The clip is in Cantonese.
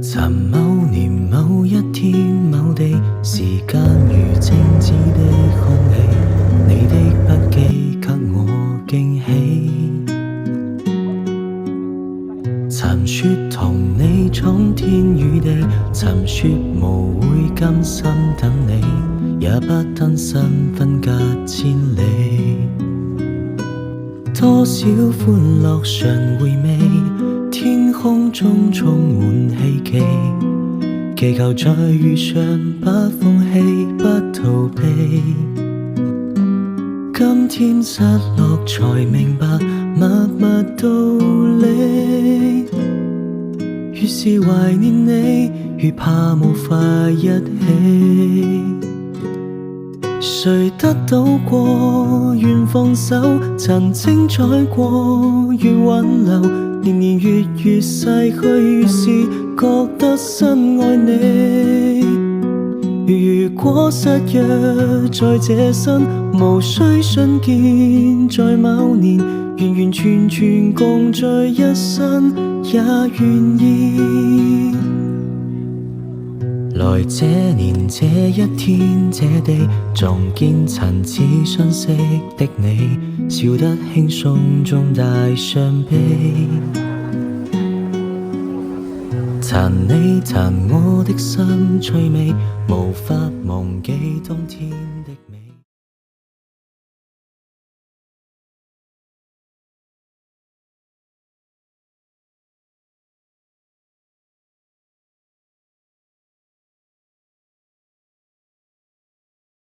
尋某年某一天某地，時間如靜止的空氣，你的筆記給我驚喜。曾說同你闖天與地，曾說無會甘心等你，也不擔心分隔千里。多少歡樂常回味，天空中充滿希冀，祈求再遇上，不放棄，不逃避。今天失落才明白默默道理，越是懷念你，越怕無法一起。誰得到過願放手，曾精彩過願挽留，年年月月逝去，越是覺得深愛你。如果失約在這生，無需相見在某年，完完全全共聚一生也願意。來這年這一天這地，撞見曾似相識的你，笑得輕鬆中帶傷悲。彈你彈我的心趣味，無法忘記當天。